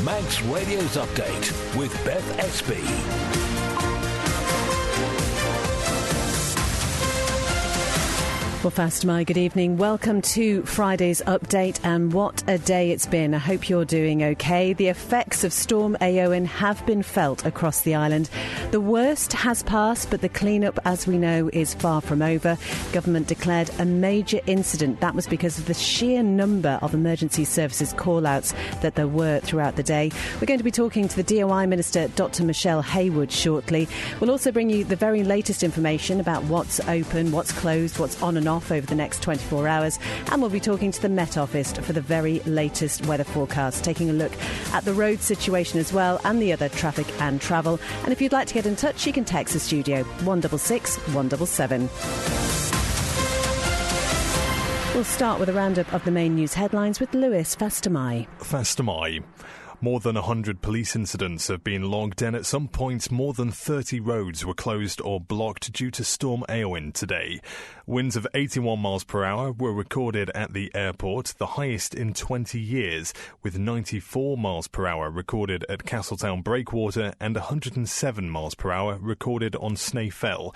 Manx Radio's Update with Beth Espy. Well, first, my good evening. Welcome to Friday's update, and what a day it's been. I hope you're doing okay. The effects of Storm Éowyn have been felt across the island. The worst has passed, but the clean-up, as we know, is far from over. Government declared a major incident. That was because of the sheer number of emergency services call-outs that there were throughout the day. We're going to be talking to the DOI Minister, Dr. Michelle Haywood, shortly. We'll also bring you the very latest information about what's open, what's closed, what's on and off over the next 24 hours, and we'll be talking to the Met Office for the very latest weather forecast, taking a look at the road situation as well and the other traffic and travel. And if you'd like to get in touch, you can text the studio 166 177. We'll start with a roundup of the main news headlines with Lewis Fastamai. More than 100 police incidents have been logged, and at some points more than 30 roads were closed or blocked due to Storm Éowyn today. Winds of 81 miles per hour were recorded at the airport, the highest in 20 years, with 94 miles per hour recorded at Castletown Breakwater and 107 miles per hour recorded on Snaefell.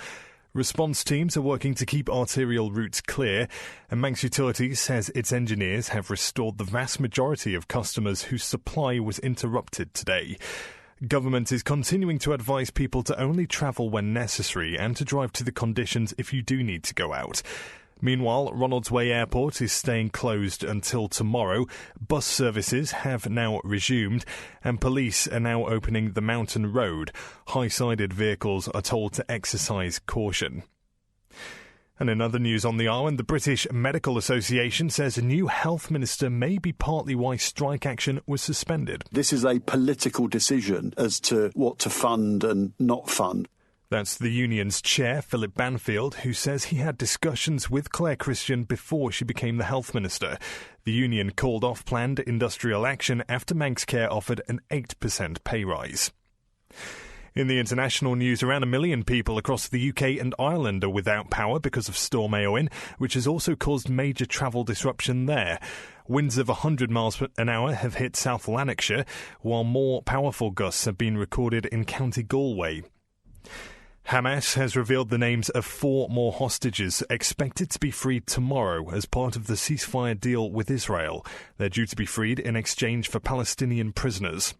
Response teams are working to keep arterial routes clear, and Manx Utilities says its engineers have restored the vast majority of customers whose supply was interrupted today. Government is continuing to advise people to only travel when necessary and to drive to the conditions if you do need to go out. Meanwhile, Ronaldsway Airport is staying closed until tomorrow. Bus services have now resumed, and police are now opening the Mountain Road. High-sided vehicles are told to exercise caution. And in other news on the island, the British Medical Association says a new health minister may be partly why strike action was suspended. This is a political decision as to what to fund and not fund. That's the union's chair, Philip Banfield, who says he had discussions with Claire Christian before she became the health minister. The union called off planned industrial action after Manx Care offered an 8% pay rise. In the international news, around 1 million people across the UK and Ireland are without power because of Storm Éowyn, which has also caused major travel disruption there. Winds of 100 miles an hour have hit South Lanarkshire, while more powerful gusts have been recorded in County Galway. Hamas has revealed the names of 4 more hostages expected to be freed tomorrow as part of the ceasefire deal with Israel. They're due to be freed in exchange for Palestinian prisoners.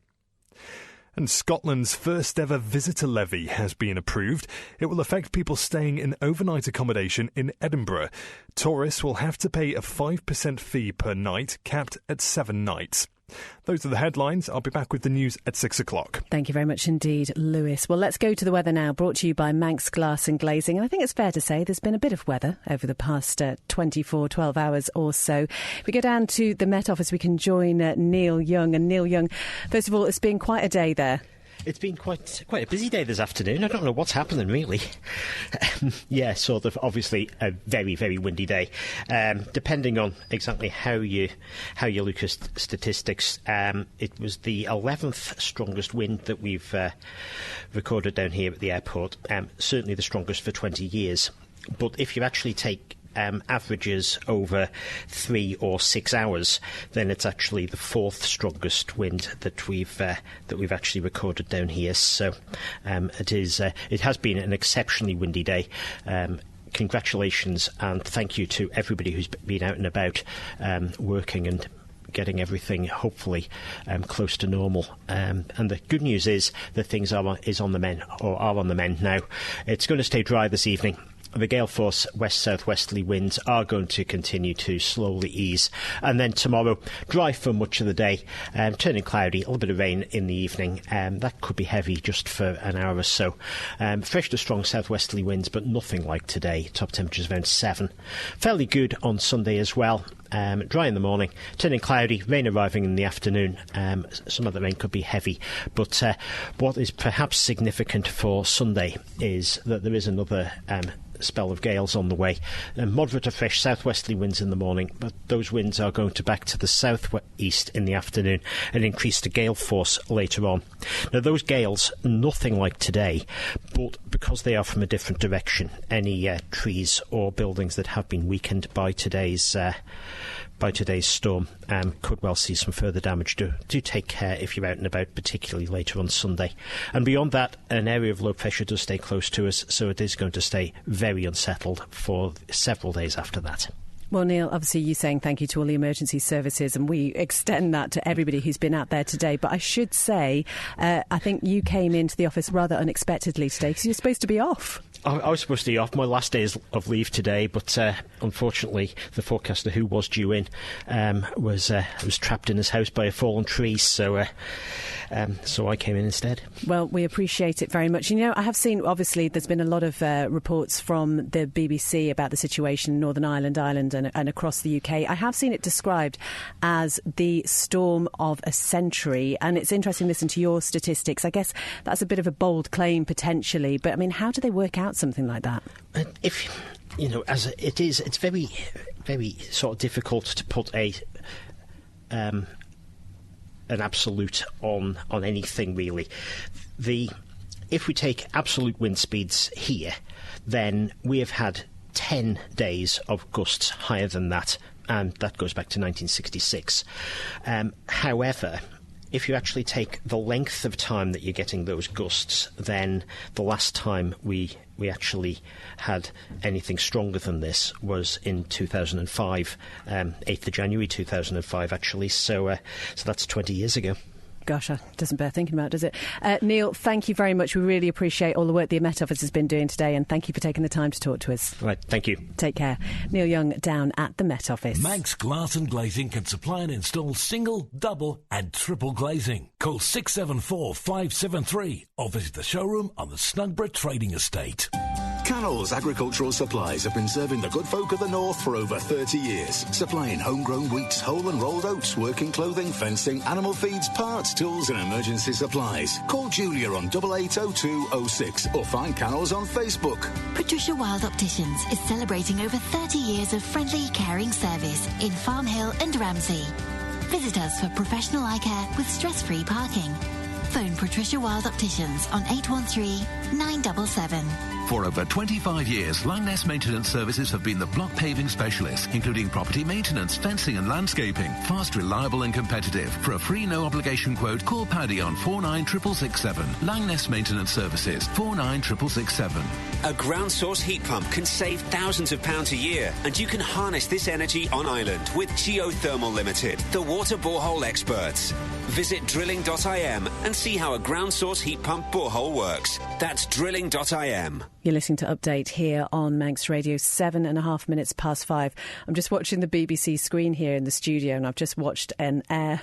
And Scotland's first ever visitor levy has been approved. It will affect people staying in overnight accommodation in Edinburgh. Tourists will have to pay a 5% fee per night, capped at 7 nights. Those are the headlines. I'll be back with the news at 6 o'clock. Thank you very much indeed, Lewis. Well, let's go to the weather now, brought to you by Manx Glass and Glazing. And I think it's fair to say there's been a bit of weather over the past 12 hours or so. If we go down to the Met Office, we can join Neil Young. And Neil Young, first of all, it's been quite a day there. It's been quite a busy day this afternoon. I don't know what's happening, really. Yeah, sort of. Obviously, a very, very windy day. Depending on exactly how you look at statistics, it was the 11th strongest wind that we've recorded down here at the airport. Certainly the strongest for 20 years. But if you actually take averages over 3 or 6 hours, then it's actually the 4th strongest wind that we've actually recorded down here. So it has been an exceptionally windy day. Congratulations and thank you to everybody who's been out and about working and getting everything hopefully close to normal. And the good news is that things are on the mend now. It's going to stay dry this evening. The gale force west-southwesterly winds are going to continue to slowly ease. And then tomorrow, dry for much of the day, turning cloudy, a little bit of rain in the evening. That could be heavy just for an hour or so. Fresh to strong southwesterly winds, but nothing like today. Top temperatures around 7. Fairly good on Sunday as well. Dry in the morning, turning cloudy, rain arriving in the afternoon. Some of the rain could be heavy, but what is perhaps significant for Sunday is that there is another spell of gales on the way. Moderate to fresh southwesterly winds in the morning, but those winds are going to back to the southeast in the afternoon and increase to gale force later on. Now, those gales, nothing like today, but because they are from a different direction, any trees or buildings that have been weakened by today's storm could well see some further damage. Do take care if you're out and about, particularly later on Sunday. And beyond that, an area of low pressure does stay close to us, so it is going to stay very unsettled for several days after that. Well, Neil, obviously you're saying thank you to all the emergency services, and we extend that to everybody who's been out there today. But I should say, I think you came into the office rather unexpectedly today because you're supposed to be off. I was supposed to be off my last day of leave today, but unfortunately the forecaster who was due in was trapped in his house by a fallen tree, so I came in instead. Well, we appreciate it very much. You know, I have seen, obviously, there's been a lot of reports from the BBC about the situation in Northern Ireland, and across the UK. I have seen it described as the storm of a century, and it's interesting to listen to your statistics. I guess that's a bit of a bold claim, potentially, but I mean, how do they work out something like that? If you know, it's very, very sort of difficult to put an absolute on anything, really. If we take absolute wind speeds here, then we have had 10 days of gusts higher than that, and that goes back to 1966. However, if you actually take the length of time that you're getting those gusts, then the last time we actually had anything stronger than this was in 2005, 8th of January 2005, actually. So that's 20 years ago. Gosh, doesn't bear thinking about, does it? Neil, thank you very much. We really appreciate all the work the Met Office has been doing today, and thank you for taking the time to talk to us. Right, thank you. Take care. Neil Young down at the Met Office. Manx Glass and Glazing can supply and install single, double and triple glazing. Call 674 573 or visit the showroom on the Snugborough Trading Estate. Cannell's Agricultural Supplies have been serving the good folk of the North for over 30 years, supplying homegrown wheats, whole and rolled oats, working clothing, fencing, animal feeds, parts, tools and emergency supplies. Call Julia on 880206 or find Cannell's on Facebook. Patricia Wild Opticians is celebrating over 30 years of friendly, caring service in Farm Hill and Ramsey. Visit us for professional eye care with stress-free parking. Phone Patricia Wild Opticians on 813 977. For over 25 years, Langness Maintenance Services have been the block paving specialists, including property maintenance, fencing and landscaping. Fast, reliable and competitive. For a free no-obligation quote, call Paddy on 49667. Langness Maintenance Services, 49667. A ground source heat pump can save thousands of pounds a year, and you can harness this energy on island with Geothermal Limited, the water borehole experts. Visit drilling.im and see how a ground source heat pump borehole works. That's drilling.im. You're listening to Update here on Manx Radio, 7.5 minutes past 5. I'm just watching the BBC screen here in the studio, and I've just watched an air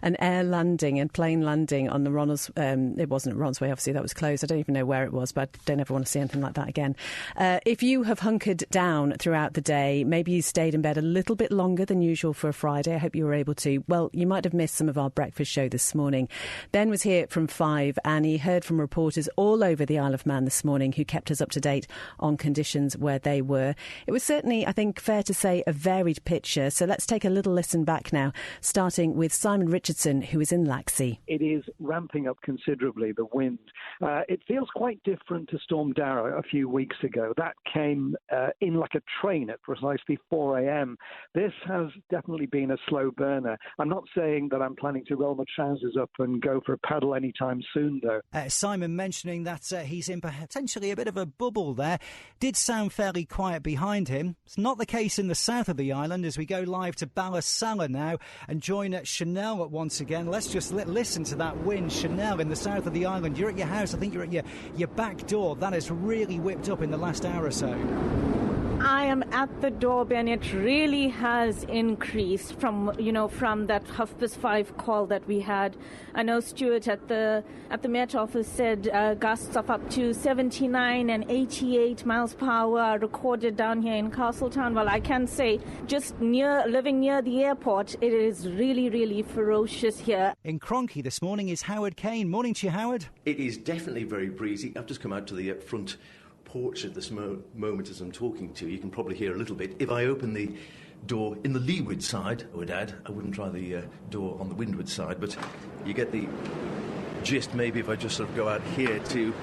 landing and plane landing on the Ronalds. It wasn't at Ronsway, obviously, that was closed. I don't even know where it was, but I don't ever want to see anything like that again. If you have hunkered down throughout the day, maybe you stayed in bed a little bit longer than usual for a Friday. I hope you were able to. Well, you might have missed some of our breakfast show this morning. Ben was here from 5, and he heard from reporters all over the Isle of Man this morning who kept us up to date on conditions where they were. It was certainly, I think, fair to say, a varied picture. So let's take a little listen back now, starting with Simon Richardson, who is in Laxey. It is ramping up considerably, the wind. It feels quite different to Storm Darragh a few weeks ago. That came in like a train at precisely 4 a.m. This has definitely been a slow burner. I'm not saying that I'm planning to roll my trousers up and go for a paddle anytime soon, though. Simon mentioning that he's in potentially a bit of a bubble there. Did sound fairly quiet behind him. It's not the case in the south of the island as we go live to Ballasalla now and join Chanel once again. Let's just listen to that wind. Chanel in the south of the island. You're at your house. I think you're at your back door. That has really whipped up in the last hour or so. I am at the door, Ben. It really has increased from that 5:30 call that we had. I know Stuart at the Met Office said gusts of up to 79 and 88 miles per hour are recorded down here in Castletown. Well, I can say just living near the airport, it is really, really ferocious here. In Cronky this morning is Howard Kane. Morning to you, Howard. It is definitely very breezy. I've just come out to the front porch at this moment as I'm talking to you. You can probably hear a little bit. If I open the door in the leeward side, I would add, I wouldn't try the door on the windward side, but you get the gist maybe if I just sort of go out here to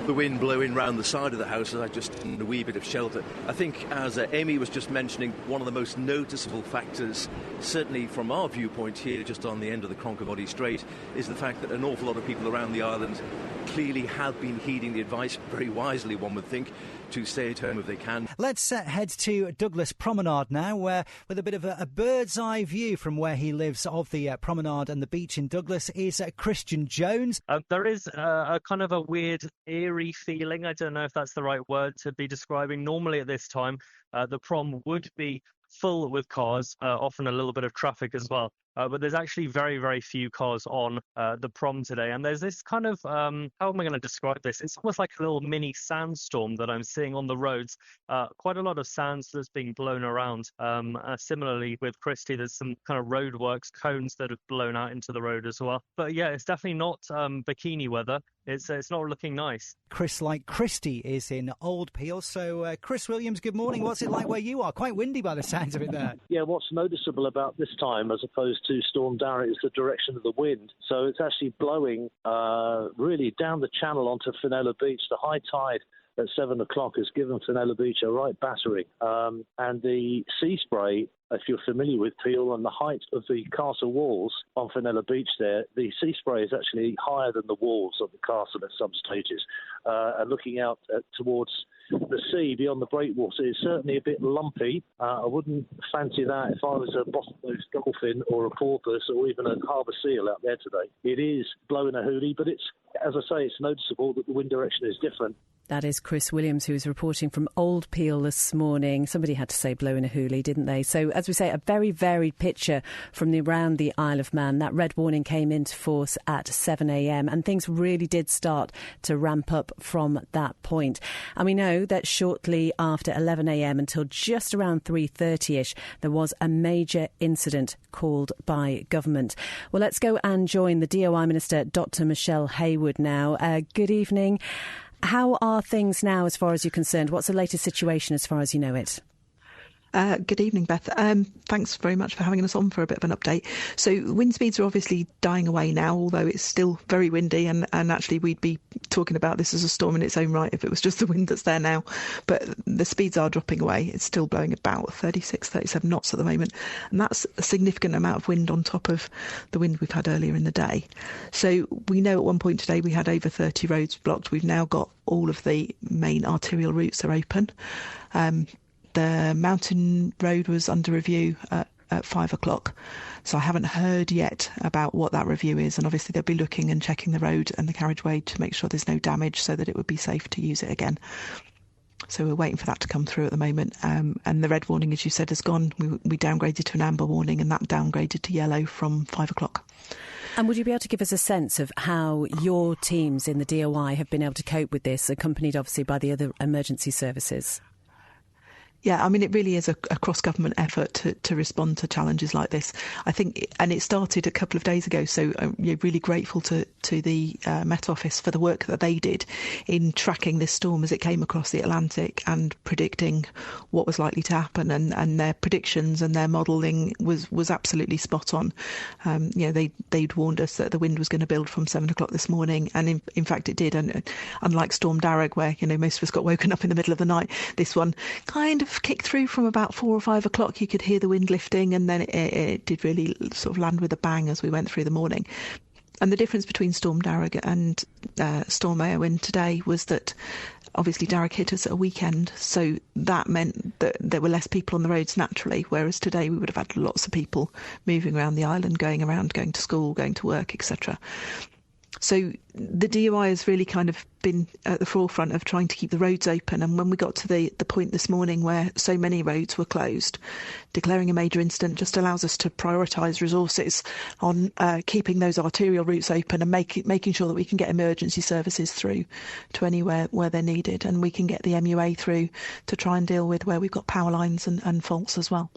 the wind blowing round the side of the house as I just need a wee bit of shelter. I think, as Amy was just mentioning, one of the most noticeable factors, certainly from our viewpoint here, just on the end of the Cronkabody Strait, is the fact that an awful lot of people around the island clearly have been heeding the advice, very wisely one would think, to stay at home if they can. Let's head to Douglas Promenade now, where with a bit of a bird's eye view from where he lives of the promenade and the beach in Douglas is Christian Jones. There is a kind of a weird, eerie feeling. I don't know if that's the right word to be describing. Normally at this time, the prom would be full with cars, often a little bit of traffic as well. But there's actually very, very few cars on the prom today. And there's this kind of, how am I going to describe this? It's almost like a little mini sandstorm that I'm seeing on the roads. Quite a lot of sands that's being blown around. Similarly with Christie, there's some kind of roadworks, cones that have blown out into the road as well. But yeah, it's definitely not bikini weather. It's not looking nice. Chris, like Christie, is in Old Peel. So, Chris Williams, good morning. What's it like where you are? Quite windy by the sounds of it there. Yeah, what's noticeable about this time, as opposed to Storm Darragh, is the direction of the wind. So it's actually blowing really down the channel onto Fenella Beach. The high tide at 7 o'clock has given Fenella Beach a right battering. And the sea spray, if you're familiar with Peel and the height of the castle walls on Fenella Beach there, the sea spray is actually higher than the walls of the castle at some stages. And looking out towards the sea beyond the breakwater is certainly a bit lumpy. I wouldn't fancy that if I was a bottlenose dolphin or a porpoise or even a harbour seal out there today. It is blowing a hoolie, but it's, as I say, it's noticeable that the wind direction is different. That is Chris Williams, who is reporting from Old Peel this morning. Somebody had to say blowing a hoolie, didn't they? So, as we say, a very varied picture from around the Isle of Man. That red warning came into force at 7 a.m. and things really did start to ramp up from that point. And we know that shortly after 11 a.m. until just around 3:30ish, there was a major incident called by government. Well, let's go and join the DOI Minister, Dr. Michelle Haywood now. Good evening. How are things now as far as you're concerned? What's the latest situation as far as you know it? Good evening, Beth. Thanks very much for having us on for a bit of an update. So wind speeds are obviously dying away now, although it's still very windy, and actually we'd be talking about this as a storm in its own right if it was just the wind that's there now. But the speeds are dropping away. It's still blowing about 36, 37 knots at the moment, and that's a significant amount of wind on top of the wind we've had earlier in the day. So we know at one point today we had over 30 roads blocked. We've now got all of the main arterial routes are open. The mountain road was under review at 5 o'clock. So I haven't heard yet about what that review is. And obviously they'll be looking and checking the road and the carriageway to make sure there's no damage so that it would be safe to use it again. So we're waiting for that to come through at the moment. And the red warning, as you said, has gone. We downgraded to an amber warning, and that downgraded to yellow from 5 o'clock. And would you be able to give us a sense of how your teams in the DOI have been able to cope with this, accompanied obviously by the other emergency services? Yeah, I mean, it really is a cross-government effort to respond to challenges like this. I think, and it started a couple of days ago, so I'm really grateful to the Met Office for the work that they did in tracking this storm as it came across the Atlantic and predicting what was likely to happen, and their predictions and their modelling was absolutely spot on. They'd warned us that the wind was going to build from 7 o'clock this morning, and in fact it did. And unlike Storm Darragh, where most of us got woken up in the middle of the night, this one kind of kicked through from about 4 or 5 o'clock. You could hear the wind lifting, and then it did really sort of land with a bang as we went through the morning. And the difference between Storm Darragh and Storm Éowyn today was that obviously Darragh hit us at a weekend, so that meant that there were less people on the roads naturally, whereas today we would have had lots of people moving around the island, going to school, going to work, etc. So the DOI has really kind of been at the forefront of trying to keep the roads open. And when we got to the point this morning where so many roads were closed, declaring a major incident just allows us to prioritise resources on keeping those arterial routes open and making sure that we can get emergency services through to anywhere where they're needed. And we can get the MUA through to try and deal with where we've got power lines and faults as well.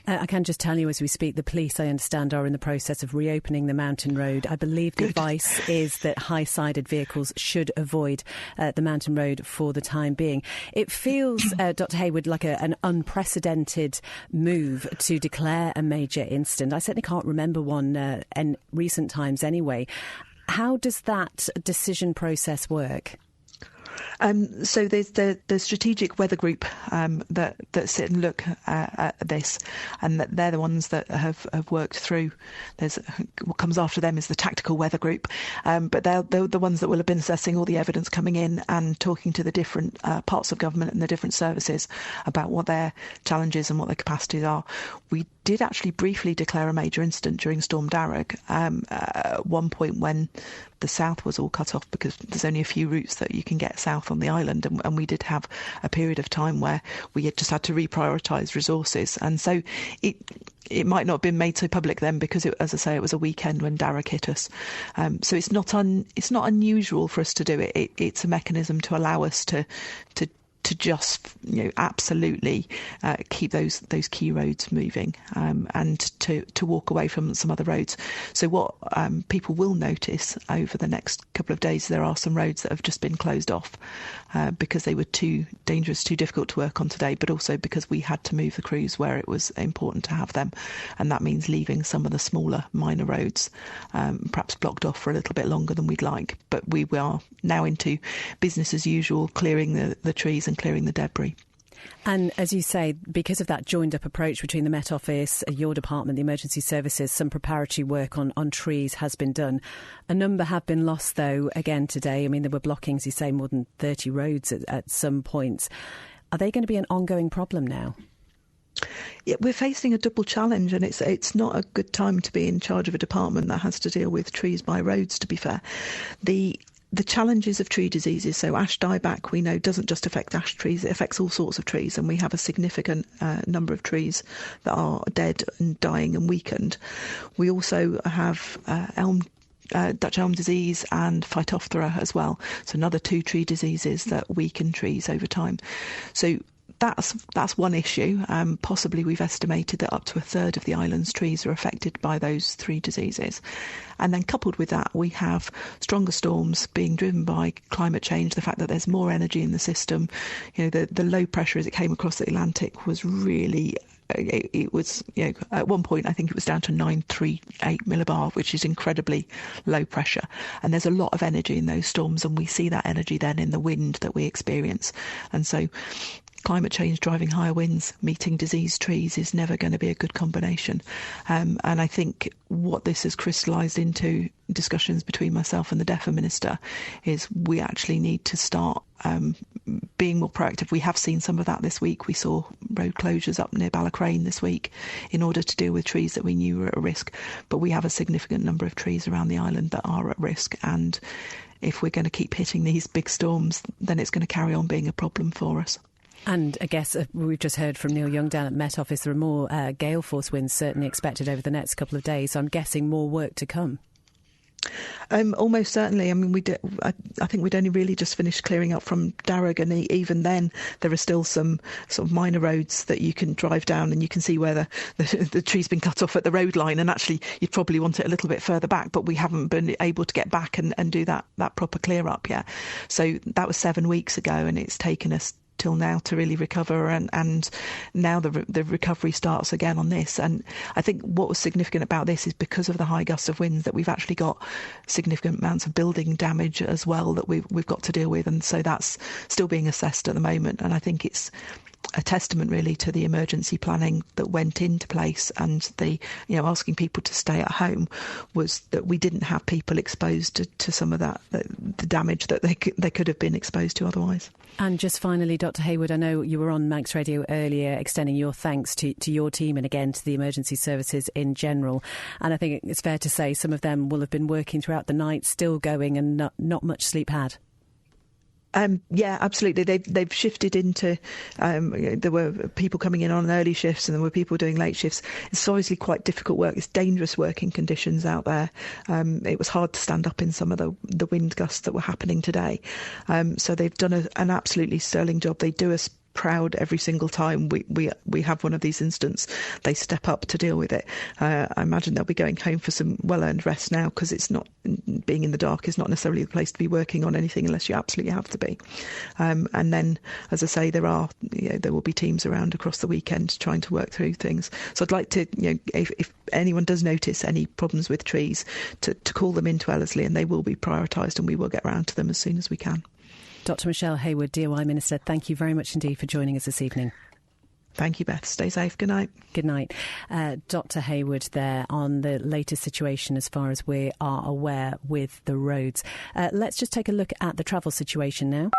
I can just tell you as we speak, the police, I understand, are in the process of reopening the mountain road. I believe the advice is that high-sided vehicles should avoid the mountain road for the time being. It feels, Dr. Haywood, like an unprecedented move to declare a major incident. I certainly can't remember one in recent times anyway. How does that decision process work? So there's the strategic weather group that sit and look at this, and that they're the ones that have worked through. What comes after them is the tactical weather group, but they're the ones that will have been assessing all the evidence coming in and talking to the different parts of government and the different services about what their challenges and what their capacities are. We did actually briefly declare a major incident during Storm Darragh at one point when the south was all cut off, because there's only a few routes that you can get south on the island, and we did have a period of time where we had just had to reprioritise resources. And so it might not have been made so public then, because as I say, it was a weekend when Darragh hit us. So it's not unusual for us to do it. It's a mechanism to allow us to just absolutely keep those key roads moving, and to walk away from some other roads. So what people will notice over the next couple of days, there are some roads that have just been closed off because they were too dangerous, too difficult to work on today, but also because we had to move the crews where it was important to have them, and that means leaving some of the smaller minor roads perhaps blocked off for a little bit longer than we'd like. But we are now into business as usual, clearing the trees and clearing the debris. And as you say, because of that joined up approach between the Met Office, your department, the emergency services, some preparatory work on trees has been done. A number have been lost, though, again today. I mean, there were blockings, you say, more than 30 roads at some points. Are they going to be an ongoing problem now? Yeah, we're facing a double challenge, and it's not a good time to be in charge of a department that has to deal with trees by roads, to be fair. The challenges of tree diseases, so ash dieback, we know doesn't just affect ash trees, it affects all sorts of trees, and we have a significant number of trees that are dead and dying and weakened. We also have Dutch elm disease and Phytophthora as well, so another 2 tree diseases that weaken trees over time. So that's one issue. Possibly we've estimated that up to a third of the island's trees are affected by those 3 diseases. And then coupled with that, we have stronger storms being driven by climate change, the fact that there's more energy in the system. The low pressure as it came across the Atlantic was really... It was, at one point, I think it was down to 938 millibar, which is incredibly low pressure. And there's a lot of energy in those storms, and we see that energy then in the wind that we experience. And so climate change driving higher winds, meeting diseased trees is never going to be a good combination. And I think what this has crystallised into discussions between myself and the DEFRA Minister is we actually need to start being more proactive. We have seen some of that this week. We saw road closures up near Ballacrane this week in order to deal with trees that we knew were at risk. But we have a significant number of trees around the island that are at risk, and if we're going to keep hitting these big storms, then it's going to carry on being a problem for us. And I guess we've just heard from Neil Young down at Met Office. There are more gale force winds certainly expected over the next couple of days, so I'm guessing more work to come. Almost certainly. I mean, I think we'd only really just finished clearing up from Darragh, and even then there are still some sort of minor roads that you can drive down and you can see where the tree's been cut off at the road line, and actually you'd probably want it a little bit further back, but we haven't been able to get back and do that proper clear up yet. So that was 7 weeks ago, and it's taken us till now to really recover, and now the recovery starts again on this. And I think what was significant about this is because of the high gusts of winds that we've actually got significant amounts of building damage as well that we've got to deal with, and so that's still being assessed at the moment. And I think it's a testament really to the emergency planning that went into place, and the asking people to stay at home was that we didn't have people exposed to some of that the damage that they could have been exposed to otherwise. And just finally, Dr. Hayward, I know you were on Manx Radio earlier extending your thanks to your team and again to the emergency services in general. And I think it's fair to say some of them will have been working throughout the night, still going, and not much sleep had. Yeah, absolutely. They've shifted into, there were people coming in on early shifts and there were people doing late shifts. It's obviously quite difficult work. It's dangerous working conditions out there. It was hard to stand up in some of the wind gusts that were happening today. So they've done an absolutely sterling job. They do us proud every single time we have one of these incidents. They step up to deal with it. I imagine they'll be going home for some well-earned rest now, because it's not, being in the dark is not necessarily the place to be working on anything unless you absolutely have to be. And then, as I say, there will be teams around across the weekend trying to work through things. So I'd like to, if anyone does notice any problems with trees, to call them into Ellerslie, and they will be prioritised, and we will get round to them as soon as we can. Dr Michelle Hayward, DOI Minister, thank you very much indeed for joining us this evening. Thank you, Beth. Stay safe. Good night. Good night. Dr Hayward there on the latest situation as far as we are aware with the roads. Let's just take a look at the travel situation now.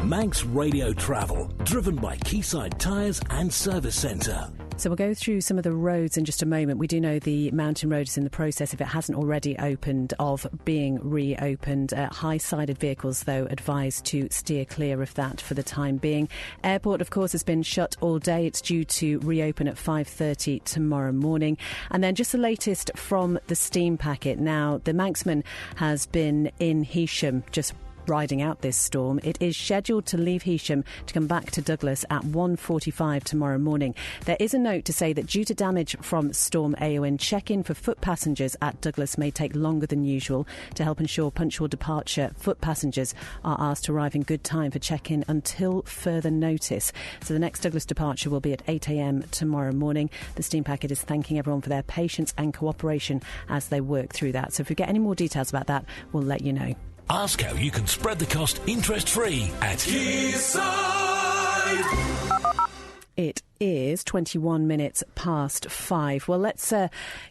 Manx Radio Travel, driven by Quayside Tyres and Service Centre. So we'll go through some of the roads in just a moment. We do know the mountain road is in the process, if it hasn't already opened, of being reopened. High-sided vehicles, though, advised to steer clear of that for the time being. Airport, of course, has been shut all day. It's due to reopen at 5:30 tomorrow morning. And then just the latest from the steam packet. Now, the Manxman has been in Heysham just riding out this storm. It is scheduled to leave Heysham to come back to Douglas at 1:45 tomorrow morning. There is a note to say that due to damage from Storm Éowyn, check-in for foot passengers at Douglas may take longer than usual. To help ensure punctual departure, foot passengers are asked to arrive in good time for check-in until further notice. So the next Douglas departure will be at 8 a.m. tomorrow morning. The steam packet is thanking everyone for their patience and cooperation as they work through that. So if we get any more details about that, we'll let you know. Ask how you can spread the cost interest-free at Quayside. It is 21 minutes past 5. Well, let's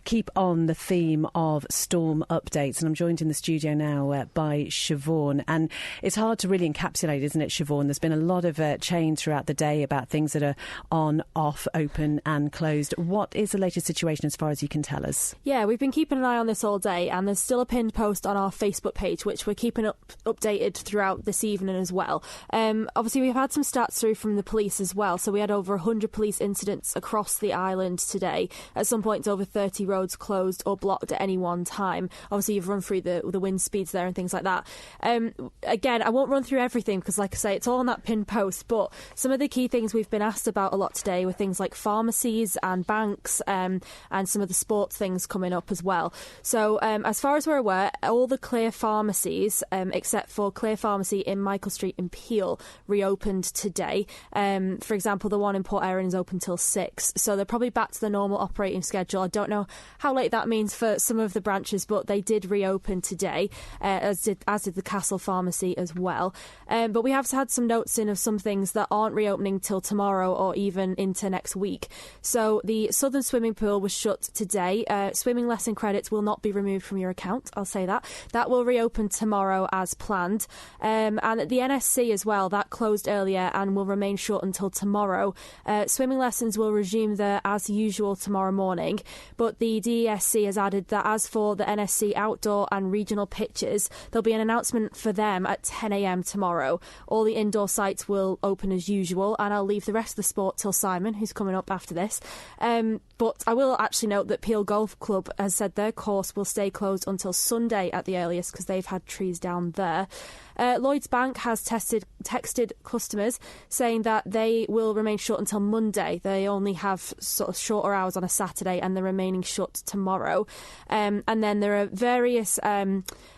keep on the theme of storm updates. And I'm joined in the studio now by Siobhan. And it's hard to really encapsulate, isn't it, Siobhan? There's been a lot of change throughout the day about things that are on, off, open and closed. What is the latest situation as far as you can tell us? Yeah, we've been keeping an eye on this all day, and there's still a pinned post on our Facebook page, which we're keeping updated throughout this evening as well. Obviously, we've had some stats through from the police as well. So we had over 100 police incidents across the island today. At some points, over 30 roads closed or blocked at any one time. Obviously, you've run through the wind speeds there and things like that. Again, I won't run through everything because, like I say, it's all on that pinned post. But some of the key things we've been asked about a lot today were things like pharmacies and banks and some of the sports things coming up as well. So as far as we're aware, all the Clear pharmacies, except for Clear Pharmacy in Michael Street in Peel, reopened today. For example, the one in Port Erin is open till 6, so they're probably back to the normal operating schedule. I don't know how late that means for some of the branches, but they did reopen today, as did the Castle Pharmacy as well. But we have had some notes in of some things that aren't reopening till tomorrow or even into next week. So the Southern Swimming Pool was shut today. Swimming lesson credits will not be removed from your account, I'll say that. That will reopen tomorrow as planned. And at the NSC as well, that closed earlier and will remain shut until tomorrow. Swimming lessons will resume there as usual tomorrow morning, but the DESC has added that as for the NSC outdoor and regional pitches, there'll be an announcement for them at 10 a.m. tomorrow. All the indoor sites will open as usual, and I'll leave the rest of the sport till Simon, who's coming up after this. But I will actually note that Peel Golf Club has said their course will stay closed until Sunday at the earliest because they've had trees down there. Lloyds Bank has texted customers saying that they will remain shut until Monday. They only have sort of shorter hours on a Saturday and they're remaining shut tomorrow. And then there are various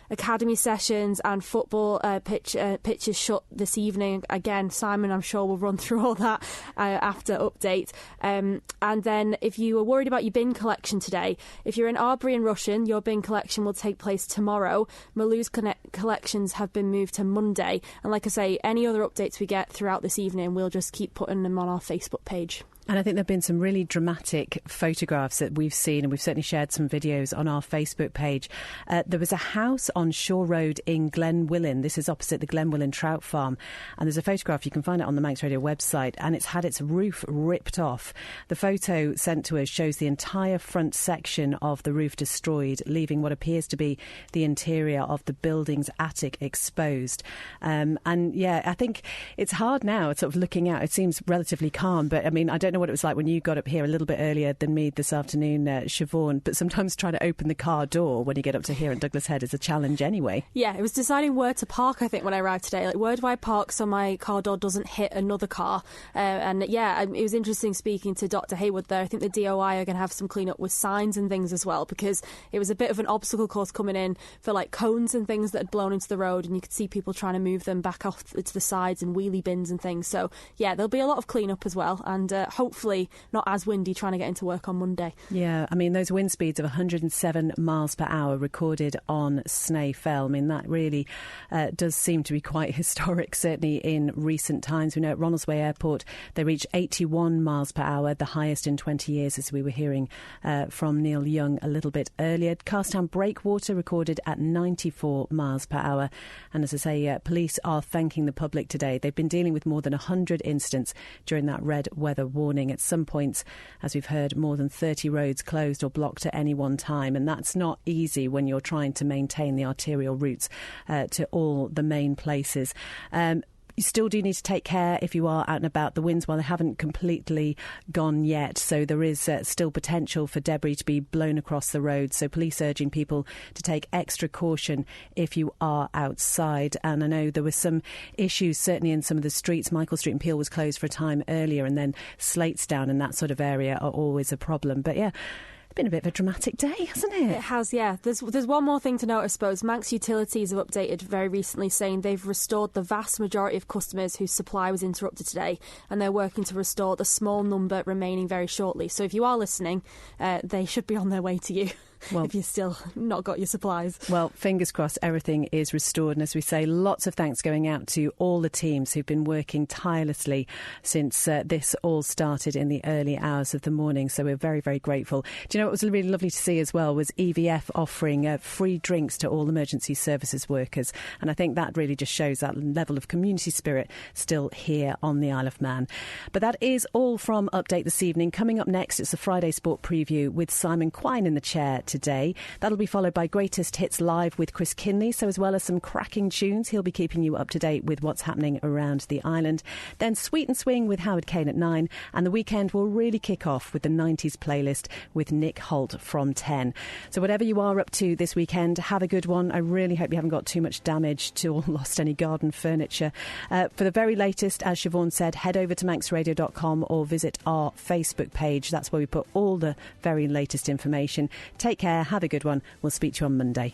academy sessions and football pitches shut this evening. Again, Simon, I'm sure, will run through all that after update. And then if you were worried about your bin collection today, if you're in Arbury and Rushen, your bin collection will take place tomorrow. Maloo's collections have been moved to Monday. And like I say, any other updates we get throughout this evening, we'll just keep putting them on our Facebook page. And I think there have been some really dramatic photographs that we've seen, and we've certainly shared some videos on our Facebook page. There was a house on Shore Road in Glenwillan. This is opposite the Glenwillan Trout Farm. And there's a photograph, you can find it on the Manx Radio website, and it's had its roof ripped off. The photo sent to us shows the entire front section of the roof destroyed, leaving what appears to be the interior of the building's attic exposed. And yeah, I think it's hard now, sort of looking out. It seems relatively calm, but I mean, I don't know what it was like when you got up here a little bit earlier than me this afternoon, Siobhan, but sometimes trying to open the car door when you get up to here at Douglas Head is a challenge anyway. Yeah, it was deciding where to park, I think, when I arrived today. Like, where do I park so my car door doesn't hit another car? And yeah, it was interesting speaking to Dr Hayward there. I think the DOI are going to have some clean up with signs and things as well, because it was a bit of an obstacle course coming in for like cones and things that had blown into the road, and you could see people trying to move them back off to the sides and wheelie bins and things. So yeah, there'll be a lot of clean up as well, and hopefully not as windy trying to get into work on Monday. Yeah, I mean, those wind speeds of 107 miles per hour recorded on Snae Fell, I mean, that really does seem to be quite historic, certainly in recent times. We know at Ronaldsway Airport they reached 81 miles per hour, the highest in 20 years, as we were hearing from Neil Young a little bit earlier. Carsetown Breakwater recorded at 94 miles per hour. And as I say, police are thanking the public today. They've been dealing with more than 100 incidents during that red weather warning. At some points, as we've heard, more than 30 roads closed or blocked at any one time. And that's not easy when you're trying to maintain the arterial routes to all the main places. You still do need to take care if you are out and about. The winds, well, they haven't completely gone yet, so there is still potential for debris to be blown across the road. So police urging people to take extra caution if you are outside. And I know there were some issues certainly in some of the streets. Michael Street and Peel was closed for a time earlier, and then Slatesdown and that sort of area are always a problem. But yeah, it's been a bit of a dramatic day, hasn't it? It has, yeah. There's one more thing to note, I suppose. Manx Utilities have updated very recently saying they've restored the vast majority of customers whose supply was interrupted today, and they're working to restore the small number remaining very shortly. So if you are listening, they should be on their way to you. Well, if you've still not got your supplies. Well, fingers crossed everything is restored. And as we say, lots of thanks going out to all the teams who've been working tirelessly since this all started in the early hours of the morning. So we're very, very grateful. Do you know what was really lovely to see as well was EVF offering free drinks to all emergency services workers. And I think that really just shows that level of community spirit still here on the Isle of Man. But that is all from Update this evening. Coming up next, it's the Friday Sport Preview with Simon Quine in the chair today. That'll be followed by Greatest Hits Live with Chris Kinley, so as well as some cracking tunes, he'll be keeping you up to date with what's happening around the island. Then Sweet and Swing with Howard Kane at 9, and the weekend will really kick off with the 90s playlist with Nick Holt from 10. So whatever you are up to this weekend, have a good one. I really hope you haven't got too much damage to or lost any garden furniture. For the very latest, as Siobhan said, head over to manxradio.com or visit our Facebook page. That's where we put all the very latest information. Take care, have a good one. We'll speak to you on Monday.